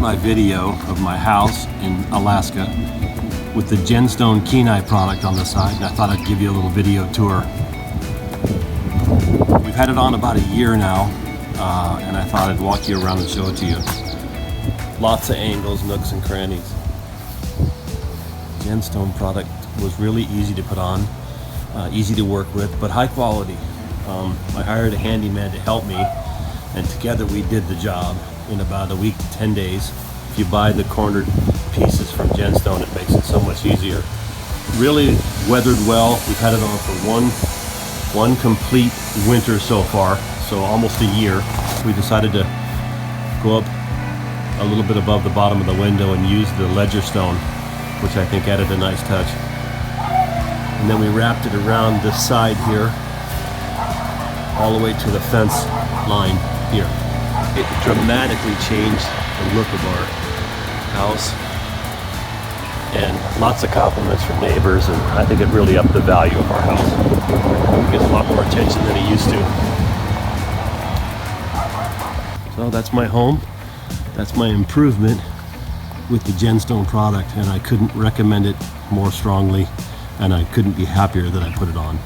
my video of my house in Alaska with the GenStone Kenai product on the side, and I thought I'd give you a little video tour. We've had it on about a year now, and I thought I'd walk you around and show it to you. Lots of angles, nooks and crannies. GenStone product was really easy to put on, easy to work with, but high quality. I hired a handyman to help me, and together we did the job in about a week to 10 days. If you buy the cornered pieces from GenStone, it makes it so much easier. Really weathered well. We've had it on for one complete winter so far, so almost a year. We decided to go up a little bit above the bottom of the window and use the ledger stone, which I think added a nice touch. And then we wrapped it around this side here, all the way to the fence line here. It dramatically changed the look of our house, and lots of compliments from neighbors, and I think it really upped the value of our house. It gets a lot more attention than it used to. So that's my home. That's my improvement with the GenStone product, and I couldn't recommend it more strongly, and I couldn't be happier that I put it on.